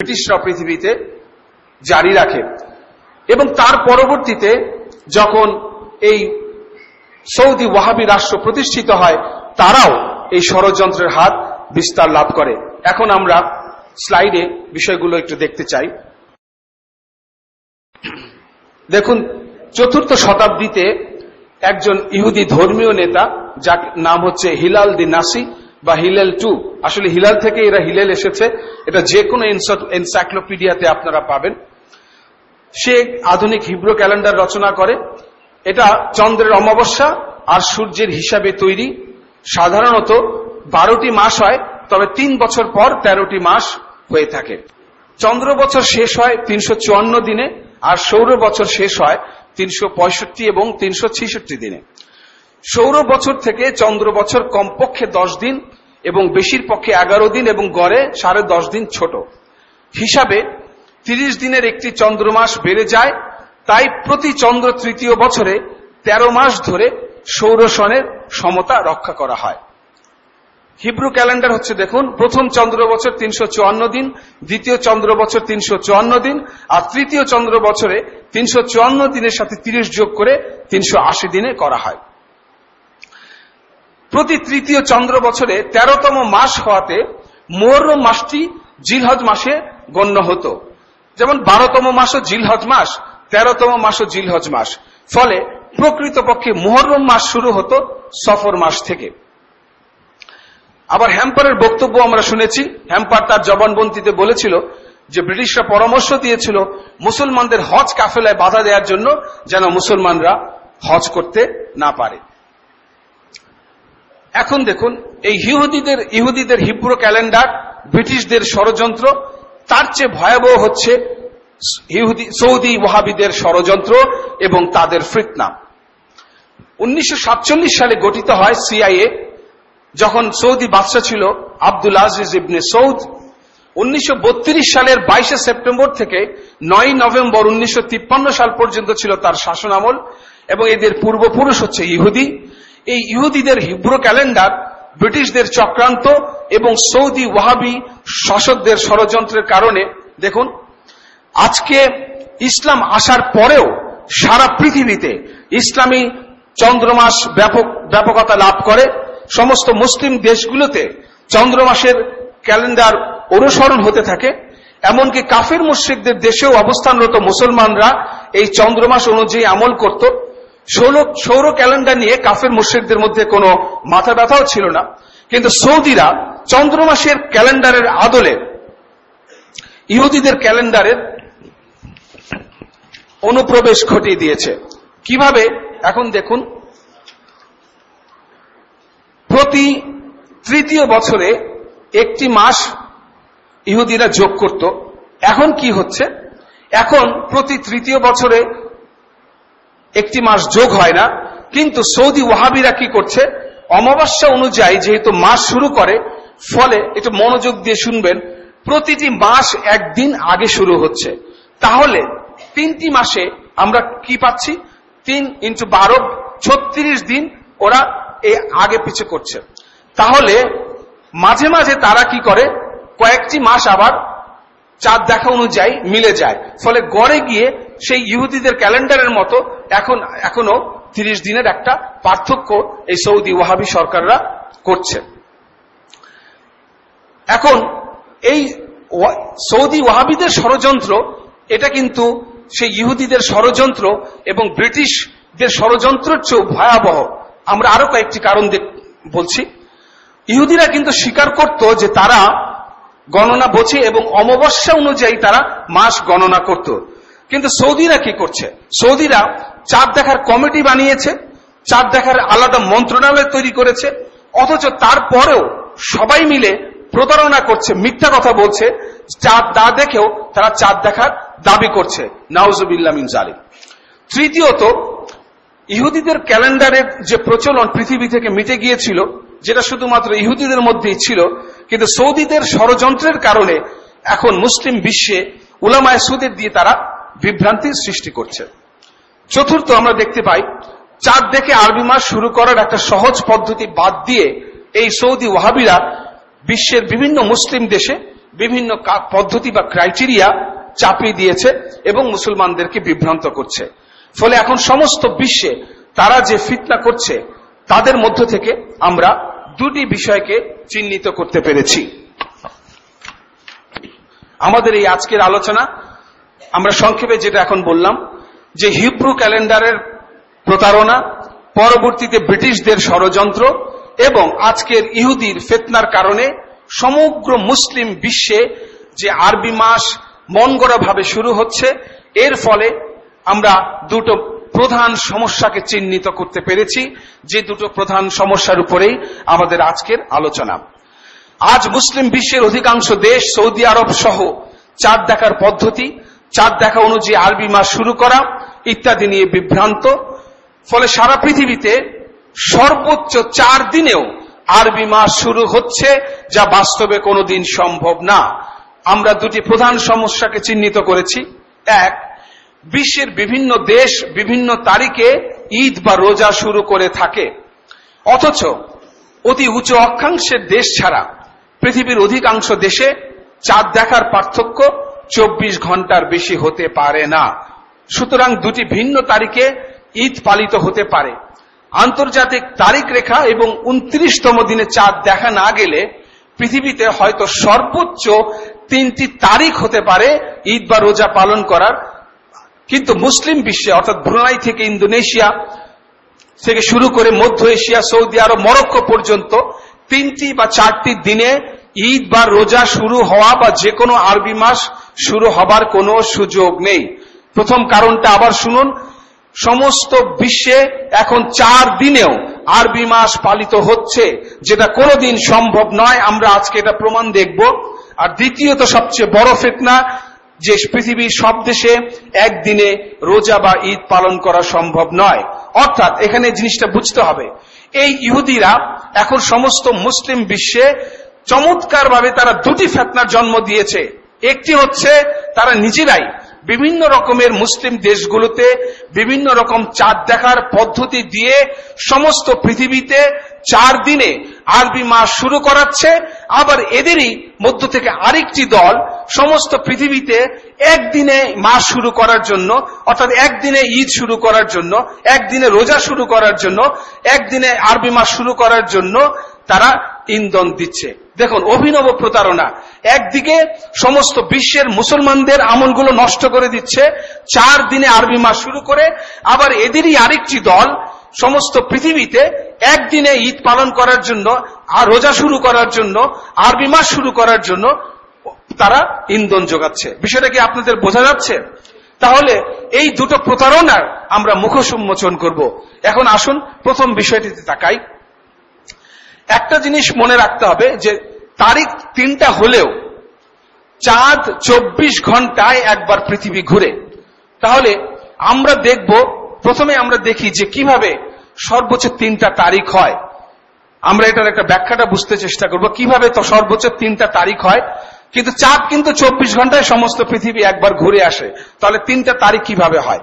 ব্রিটিশরা পৃথিবীতে জারি রাখে। এবং তার পরবর্তীতে যখন এই সৌদি ওয়াহাবি রাষ্ট্র প্রতিষ্ঠিত হয়, তারাও এই ষড়যন্ত্রের হাত বিস্তার লাভ করে। এখন আমরা স্লাইডে বিষয়গুলো একটু দেখতে চাই। দেখুন, 4th শতাব্দীতে একজন ইহুদি ধর্মীয় নেতা, যার নাম হচ্ছে হিলাল দি নাসি বা হিলাল টু, আসলে হিলাল থেকে এরা হিলেল এসেছে, এটা যে কোনো এনসাইক্লোপিডিয়াতে আপনারা পাবেন। সে আধুনিক হিব্রু ক্যালেন্ডার রচনা করে। এটা চন্দ্রের অমাবস্যা আর সূর্যের হিসাবে তৈরি। সাধারণত 12টি মাস হয়, তবে 3 বছর পর 13টি মাস হয়ে থাকে। চন্দ্র বছর শেষ হয় 354 দিনে, আর সৌর বছর শেষ হয় 365 এবং 366 দিনে। সৌর বছর থেকে চন্দ্র বছর কমপক্ষে 10 দিন এবং বেশির পক্ষে 11 দিন এবং গড়ে 10.5 দিন ছোট। হিসাবে 30 দিনের একটি চন্দ্রমাস বেড়ে যায়। তাই প্রতি চন্দ্র তৃতীয় বছরে 13 মাস ধরে সৌর সনের সমতা রক্ষা করা হয়। হিব্রু ক্যালেন্ডার হচ্ছে, দেখুন, প্রথম চন্দ্র বছর 354 দিন, দ্বিতীয় চন্দ্র বছর 354 দিন, আর তৃতীয় চন্দ্র বছরে 354 দিনের সাথে 30 যোগ করে 380 দিনে করা হয়। প্রতি তৃতীয় চন্দ্র বছরে 13তম মাস হওয়াতে মুহররম মাসটি জিলহজ মাসে গণ্য হতো। যেমন 12তম মাসও জিলহজ মাস, 13তম মাসও জিলহজ মাস। ফলে প্রকৃতপক্ষে মুহররম মাস শুরু হতো সফর মাস থেকে। আবার হ্যাম্পারের বক্তব্য আমরা শুনেছি। হ্যাম্পার তার জবানবন্দিতে বলেছিল যে ব্রিটিশরা পরামর্শ দিয়েছিল মুসলমানদের হজ কাফেলায় বাধা দেওয়ার জন্য, যেন মুসলমানরা হজ করতে না পারে। এখন দেখুন, এই ইহুদিদের হিব্রু ক্যালেন্ডার, ব্রিটিশদের ষড়যন্ত্র, তার চেয়ে ভয়াবহ হচ্ছে সৌদি ওয়াহাবিদের ষড়যন্ত্র এবং তাদের ফিতনা। 1947 সালে গঠিত হয় সিআইএ, যখন সৌদি বাদশা ছিল আব্দুল আজিজ ইবনে সৌদ। 1932 সালের 22 সেপ্টেম্বর থেকে 9 নভেম্বর 1953 সাল পর্যন্ত ছিল তার শাসনামল, এবং এদের পূর্বপুরুষ হচ্ছে ইহুদি। এই ইহুদিদের হিব্রু ক্যালেন্ডার ব্রিটিশদের চক্রান্ত এবং সৌদি ওয়াহাবি শাসকদের ষড়যন্ত্রের কারণে, দেখুন, আজকে ইসলাম আসার পরেও সারা পৃথিবীতে ইসলামী চন্দ্রমাস ব্যাপকতা লাভ করে। সমস্ত মুসলিম দেশগুলোতে চন্দ্রমাসের ক্যালেন্ডার অনুসরণ হতে থাকে। এমনকি কাফির মুশরিকদের দেশেও অবস্থানরত মুসলমানরা এই চন্দ্রমাস অনুযায়ী আমল করত। সৌর ক্যালেন্ডার নিয়ে কাফির মুশরিকদের মধ্যে কোনো মাথা ব্যথাও ছিল না। কিন্তু সৌদিরা চন্দ্রমাসের ক্যালেন্ডারের আদলে ইহুদিদের ক্যালেন্ডারের অনুপ্রবেশ ঘটিয়ে দিয়েছে। কিভাবে? এখন দেখুন, প্রতি তৃতীয় বছরে একটি মাস ইহুদিরা যোগ করত। এখন কি হচ্ছে? এখন প্রতি তৃতীয় বছরে একটি মাস যোগ হয় না, কিন্তু সৌদি ওয়াহাবিরা কি করছে, অমাবস্যা অনুযায়ী যেহেতু মাস শুরু করে, ফলে একটু মনোযোগ দিয়ে শুনবেন, প্রতিটি মাস একদিন আগে শুরু হচ্ছে। তাহলে 3টি মাসে আমরা কি পাচ্ছি? 3 × 12 36 দিন ওরা এই আগে পিছে করছে। তাহলে মাঝে মাঝে তারা কি করে, কয়েকটি মাস আবার চাঁদ দেখা অনুযায়ী মিলে যায়। ফলে গড়ে গিয়ে সেই ইহুদিদের ক্যালেন্ডারের মতো এখনো 30 দিনের একটা পার্থক্য এই সৌদি ওয়াহাবি সরকাররা করছে। এখন এই সৌদি ওয়াহাবিদের ষড়যন্ত্র, এটা কিন্তু সেই ইহুদিদের ষড়যন্ত্র এবং ব্রিটিশদের ষড়যন্ত্রের চেয়ে ভয়াবহ। আমরা আরো কয়েকটি কারণ বলছি। ইহুদিরা কিন্তু স্বীকার করত যে তারা গণনা বোঝে এবং অমাবস্যা অনুযায়ী তারা মাস গণনা করত। কিন্তু সৌদিরা কি করছে? সৌদিরা চাঁদ দেখার কমিটি বানিয়েছে, চাঁদ দেখার আলাদা মন্ত্রণালয় তৈরি করেছে, অথচ তারপরেও সবাই মিলে প্রতারণা করছে, মিথ্যা কথা বলছে। চাঁদ না দেখেও তারা চাঁদ দেখার দাবি করছে। নাউজুবিল্লাহ মিন জালিক। তৃতীয়ত, ইহুদিদের ক্যালেন্ডারের যে প্রচলন পৃথিবী থেকে মিটে গিয়েছিল, যেটা শুধুমাত্র ইহুদিদের মধ্যেই ছিল, কিন্তু সৌদিদের ষড়যন্ত্রের কারণে এখন মুসলিম বিশ্বে উলামায়ে সুদের দিয়ে তারা বিভ্রান্তির সৃষ্টি করছে। চতুর্থ, আমরা দেখতে পাই চাঁদ দেখে আরবি মাস শুরু করার একটা সহজ পদ্ধতি বাদ দিয়ে এই সৌদি ওয়াহাবিরা বিশ্বের বিভিন্ন মুসলিম দেশে বিভিন্ন পদ্ধতি বা ক্রাইটেরিয়া চাপিয়ে দিয়েছে এবং মুসলমানদেরকে বিভ্রান্ত করছে। ফলে এখন সমস্ত বিশ্বে তারা যে ফিতনা করছে তাদের মধ্য থেকে আমরা দুটি বিষয়কে চিহ্নিত করতে পেরেছি। আমাদের এই আজকের আলোচনা আমরা সংক্ষেপে যেটা এখন বললাম, যে হিব্রু ক্যালেন্ডারের প্রতারণা, পরবর্তীতে ব্রিটিশদের ষড়যন্ত্র এবং আজকের ইহুদির ফিতনার কারণে সমগ্র মুসলিম বিশ্বে যে আরবি মাস মনগড়া ভাবে শুরু হচ্ছে, এর ফলে আমরা দুটো প্রধান সমস্যাকে চিহ্নিত করতে পেরেছি, যে দুটো প্রধান সমস্যার উপরেই আমাদের আজকের আলোচনা। আজ মুসলিম বিশ্বের অধিকাংশ দেশ, সৌদি আরব সহ চাঁদ দেখার পদ্ধতি, চাঁদ দেখা অনুযায়ী আরবি মাস শুরু করা ইত্যাদি নিয়ে বিভ্রান্ত। ফলে সারা পৃথিবীতে সর্বোচ্চ 4 দিনেও আরবি মাস শুরু হচ্ছে, যা বাস্তবে কোনোদিন সম্ভব না। আমরা দুটি প্রধান সমস্যাকে চিহ্নিত করেছি। এক, বিশ্বের বিভিন্ন দেশ বিভিন্ন তারিখে ঈদ বা রোজা শুরু করে থাকে, অথচ অতি উঁচু অক্ষাংশের দেশ ছাড়া পৃথিবীর অধিকাংশ দেশে চাঁদ দেখার পার্থক্য 24 ঘন্টার বেশি হতে পারে না। সুতরাং দুটি ভিন্ন তারিখে ঈদ পালিত হতে পারে। আন্তর্জাতিক তারিখ রেখা এবং 29তম দিনে চাঁদ দেখা না গেলে পৃথিবীতে হয়তো সর্বোচ্চ 3টি তারিখ হতে পারে ঈদ বা রোজা পালন করার। কিন্তু মুসলিম বিশ্বে অর্থাৎ ব্রুনাই থেকে ইন্দোনেশিয়া থেকে শুরু করে মধ্য এশিয়া, সৌদি আরব, মরক্কো পর্যন্ত 3টি বা 4টি দিনে ঈদ বা রোজা শুরু হওয়া বা যে কোনো আরবি মাস শুরু হবার কোনো সুযোগ নেই। প্রথম কারণটা আবার শুনুন, সমস্ত বিশ্বে এখন 4 দিনেও আরবি মাস পালিত হচ্ছে, যেটা কোনোদিন সম্ভব নয়। আমরা আজকে এটা প্রমাণ দেখব। আর দ্বিতীয়ত সবচেয়ে বড় ফিতনা, যে পৃথিবীর সব দেশে একদিনে রোজা বা ঈদ পালন করা সম্ভব নয়। অর্থাৎ এখানে জিনিসটা বুঝতে হবে, এই ইহুদিরা এখন সমস্ত মুসলিম বিশ্বে চমৎকারভাবে তারা দুটি ফিতনার জন্ম দিয়েছে। একটি হচ্ছে তারা নিজেরাই বিভিন্ন রকমের মুসলিম দেশগুলোতে বিভিন্ন রকম চাঁদ দেখার পদ্ধতি দিয়ে সমস্ত পৃথিবীতে 4 দিনে আরবি মাস শুরু করাচ্ছে। আবার এদেরই মধ্য থেকে আরেকটি দল সমস্ত পৃথিবীতে একদিনে মাস শুরু করার জন্য, অর্থাৎ একদিনে ঈদ শুরু করার জন্য, একদিনে রোজা শুরু করার জন্য, একদিনে আরবি মাস শুরু করার জন্য তারা ইন্ধন দিচ্ছে। দেখুন, অভিনব প্রতারণা। একদিকে সমস্ত বিশ্বের মুসলমানদের আমলগুলো নষ্ট করে দিচ্ছে 4 দিনে আরবি মাস শুরু করে, আবার এদেরই আরেকটি দল সমস্ত পৃথিবীতে একদিনে ঈদ পালন করার জন্য, আর রোজা শুরু করার জন্য, আরবি মাস শুরু করার জন্য তারা ইন্ধন যোগাচ্ছে। বিষয়টা কি আপনাদের বোঝা যাচ্ছে? তাহলে এই দুটো প্রতারণার আমরা মুখোশ উন্মোচন করব। এখন আসুন প্রথম বিষয়টিতে তাকাই। একটা জিনিস মনে রাখতে হবে, যে তারিখ 3টা হলেও চাঁদ 24 ঘন্টায় একবার পৃথিবী ঘুরে। তাহলে আমরা দেখব, প্রথমে আমরা দেখি যে কিভাবে সর্বোচ্চ 3টা তারিখ হয়। আমরা এটার একটা ব্যাখ্যাটা বুঝতে চেষ্টা করব, কিভাবে তো সর্বোচ্চ 3টা তারিখ হয়। কিন্তু চাঁদ কিন্তু 24 ঘন্টায় সমস্ত পৃথিবী একবার ঘুরে আসে। তাহলে 3টা তারিখ কিভাবে হয়?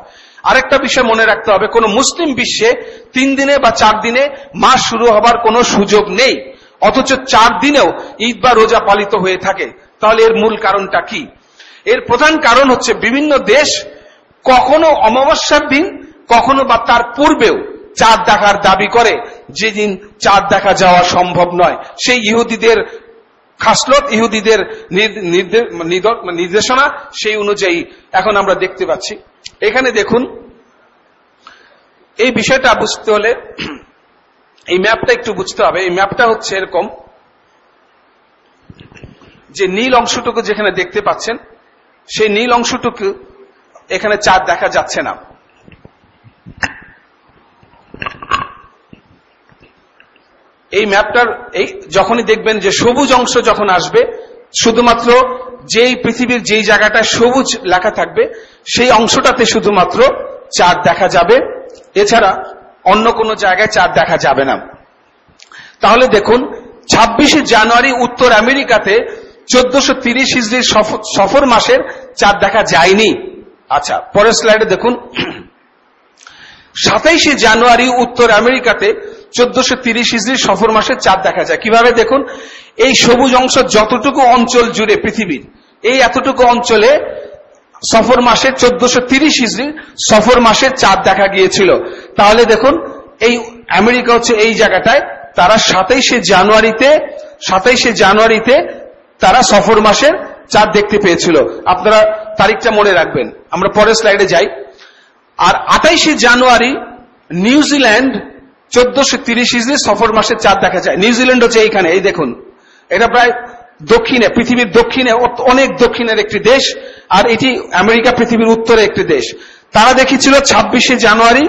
আরেকটা বিষয় মনে রাখতে হবে, কোন মুসলিম বিশ্বে 3 দিনে বা 4 দিনে মাস শুরু হবার কোনো সুযোগ নেই, অথচ 4 দিনেও ঈদ বা রোজা পালিত হয়ে থাকে। তাহলে এর মূল কারণটা কি? এর প্রধান কারণ হচ্ছে বিভিন্ন দেশ কখনো অমাবস্যার দিন, কখনো বা তার পূর্বেও চাঁদ দেখার দাবি করে, যেদিন চাঁদ দেখা যাওয়া সম্ভব নয়। সেই ইহুদিদের খাসলত, ইহুদিদের নির্দেশনা, সেই অনুযায়ী এখন আমরা দেখতে পাচ্ছি। এখানে দেখুন, এই বিষয়টা বুঝতে হলে এই ম্যাপটা একটু বুঝতে হবে। এই ম্যাপটা হচ্ছে এরকম, যে নীল অংশটুকু যেখানে দেখতে পাচ্ছেন, সেই নীল অংশটুকু এখানে চাঁদ দেখা যাচ্ছে না। এই ম্যাপটার এই যখনই দেখবেন যে সবুজ অংশ যখন আসবে, শুধুমাত্র যেই পৃথিবীর যেই জায়গাটা সবুজ লেখা থাকবে সেই অংশটাতে শুধুমাত্র চাঁদ দেখা যাবে, এছাড়া অন্য কোনো জায়গায় চাঁদ দেখা যাবে না। তাহলে দেখুন, 26শে জানুয়ারি উত্তর আমেরিকাতে 1430 হিজরির সফর মাসের চাঁদ দেখা যায়নি। আচ্ছা, পরের স্লাইডে দেখুন, 27শে জানুয়ারি উত্তর আমেরিকাতে 1430 হিজরি সফর মাসে চাঁদ দেখা যায়। কিভাবে দেখুন, এই সবুজ অংশ যতটুকু অঞ্চল জুড়ে পৃথিবীর, এই এতটুকু অঞ্চলে সফর মাসে 1430 হিজরি সফর মাসে চাঁদ দেখা গিয়েছিল। তাহলে দেখুন, এই আমেরিকা হচ্ছে এই জায়গাটায়, তারা 27শে জানুয়ারিতে তারা সফর মাসের চাঁদ দেখতে পেয়েছিল। আপনারা তারিখটা মনে রাখবেন। আমরা পরের স্লাইডে যাই। আর 28শে জানুয়ারি নিউজিল্যান্ড 1430 হিজরি সফর মাসের চাঁদ দেখা যায়। নিউজিল্যান্ড হচ্ছে এইখানে, এই দেখুন, এটা প্রায় দক্ষিণে, পৃথিবীর দক্ষিণে, অনেক দক্ষিণের একটি দেশ। আর এটি আমেরিকা পৃথিবীর উত্তরে একটি দেশ। তারা দেখেছিল 27শে জানুয়ারি,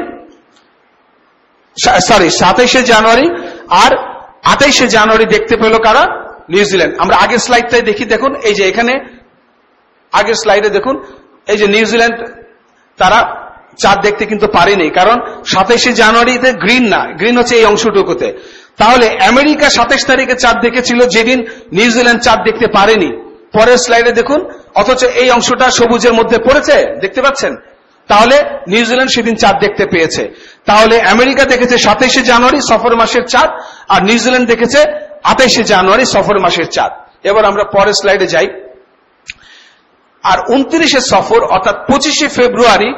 27শে জানুয়ারি, আর 28শে জানুয়ারি দেখতে পেল কারা? নিউজিল্যান্ড। আমরা আগের স্লাইডটাই দেখি, দেখুন, এই যে এখানে আগের স্লাইডে দেখুন, এই যে নিউজিল্যান্ড তারা চাঁদ দেখতে কিন্তু পারেনি, কারণ 27শে জানুয়ারিতে গ্রিন না, গ্রিন হচ্ছে এই অংশটুকুতে। তাহলে আমেরিকা 27 তারিখে চাঁদ দেখেছিল, যেদিন নিউজিল্যান্ড চাঁদ দেখতে পারেনি। পরের স্লাইডে দেখুন, অথচ এই অংশটা সবুজের মধ্যে পড়েছে, দেখতে পাচ্ছেন? তাহলে নিউজিল্যান্ড সেদিন চাঁদ দেখতে পেয়েছে। তাহলে আমেরিকা দেখেছে 27শে জানুয়ারি সফর মাসের চাঁদ, আর নিউজিল্যান্ড দেখেছে 28শে জানুয়ারি সফর মাসের চাঁদ। এবার আমরা পরের স্লাইডে যাই। আর 29শে সফর অর্থাৎ 25শে ফেব্রুয়ারি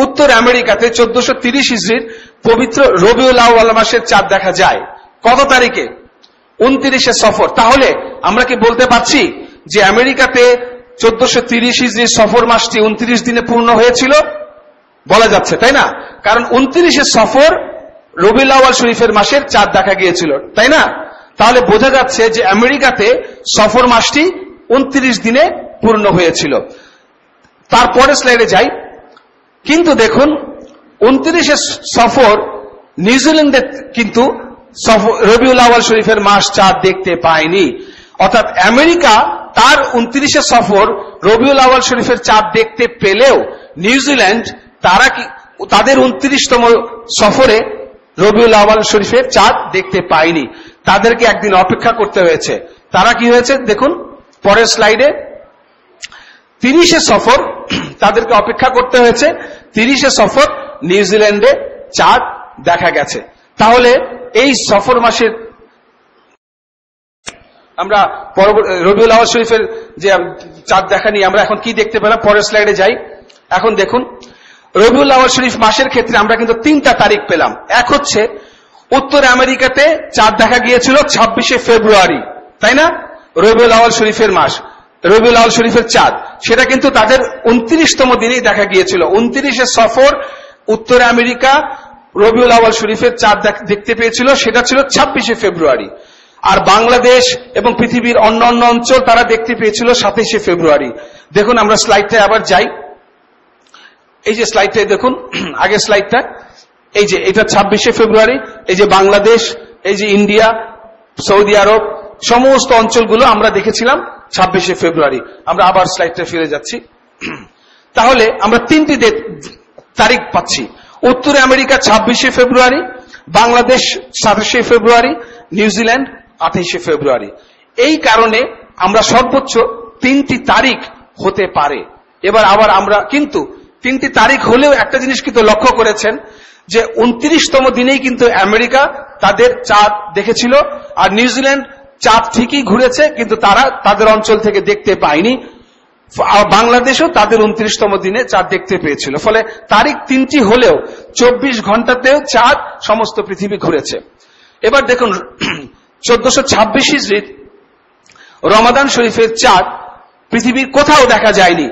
উত্তর আমেরিকাতে 1430 হিজরির পবিত্র রবিউল আউয়াল মাসের চাঁদ দেখা যায়। কত তারিখে? 29শে সফর। তাহলে আমরা কি বলতে পারছি যে আমেরিকাতে 1430 হিজরির সফর মাসটি 29 দিনে পূর্ণ হয়েছিল? বলা যাচ্ছে, তাই না? কারণ 29শে সফর রবিউল আউয়াল শরীফের মাসের চাঁদ দেখা গিয়েছিল, তাই না? তাহলে বোঝা যাচ্ছে যে আমেরিকাতে সফর মাসটি 29 দিনে পূর্ণ হয়েছিল। তারপরে স্লাইডে যাই। কিন্তু দেখুন, 29শে সফর নিউজিল্যান্ডে কিন্তু রবিউল আউয়াল শরীফের মাস চাঁদ দেখতে পায়নি। অর্থাৎ আমেরিকা তার 29শে সফর রবিউল আউয়াল শরীফের চাঁদ দেখতে পেলেও নিউজিল্যান্ড তারা কি তাদের 29তম সফরে রবিউল আউয়াল শরীফের চাঁদ দেখতে পায়নি। তাদেরকে একদিন অপেক্ষা করতে হয়েছে। তারা কি হয়েছে দেখুন পরের স্লাইডে। 30শে সফর তাদেরকে অপেক্ষা করতে হয়েছে। 30শে সফর নিউজিল্যান্ডে চাঁদ দেখা গেছে। তাহলে এই সফর মাসের আমরা রবিউল আউয়াল শরীফের যে চাঁদ দেখা নিয়ে আমরা এখন কি দেখতে পেলাম, পরের স্লাইডে যাই। এখন দেখুন, রবিউল আউয়াল শরীফ মাসের ক্ষেত্রে আমরা কিন্তু 3টা তারিখ পেলাম। এক হচ্ছে উত্তর আমেরিকাতে চাঁদ দেখা গিয়েছিল 26শে ফেব্রুয়ারি, তাই না? রবিউল আউয়াল শরীফের মাস, রবিউল আউয়াল শরীফের চাঁদ, সেটা কিন্তু তাদের 29তম দিনেই দেখা গিয়েছিল। 29শে সফর উত্তর আমেরিকা রবিউল আউয়াল শরীফের চাঁদ দেখতে পেয়েছিল, সেটা ছিল 26শে ফেব্রুয়ারি। আর বাংলাদেশ এবং পৃথিবীর অন্যান্য অঞ্চল তারা দেখতে পেয়েছিল 27শে ফেব্রুয়ারি। দেখুন, আমরা স্লাইডটায় আবার যাই। এই যে স্লাইডটায় দেখুন, আগের স্লাইডটা, এই যে এটা 26শে ফেব্রুয়ারি, এই যে বাংলাদেশ, এই যে ইন্ডিয়া, সৌদি আরব, সমস্ত অঞ্চলগুলো আমরা দেখেছিলাম 26শে ফেব্রুয়ারি। আমরা আবার স্লাইডটা ফিরে যাচ্ছি। তাহলে আমরা 3টি তারিখ পাচ্ছি। উত্তর আমেরিকা 26শে ফেব্রুয়ারি, বাংলাদেশ 27শে ফেব্রুয়ারি, নিউজিল্যান্ড 28শে ফেব্রুয়ারি। এই কারণে আমরা সর্বোচ্চ 3টি তারিখ হতে পারে। এবার আবার আমরা কিন্তু 3টি তারিখ হলেও একটা জিনিস কিন্তু লক্ষ্য করেছেন যে 29তম দিনেই কিন্তু আমেরিকা তাদের চাঁদ দেখেছিল, আর নিউজিল্যান্ড চাঁদ ঠিকই ঘুরেছে, কিন্তু তারা তাদের অঞ্চল থেকে দেখতে পায়নি। বাংলাদেশও তাদের 29তম দিনে চাঁদ দেখতে পেয়েছিল। ফলে তারিখ 3টি হলেও 24 ঘন্টাতেও চাঁদ সমস্ত পৃথিবী ঘুরেছে। এবার দেখুন, 1426 হিজরির রমাদান শরীফের চাঁদ পৃথিবীর কোথাও দেখা যায়নি।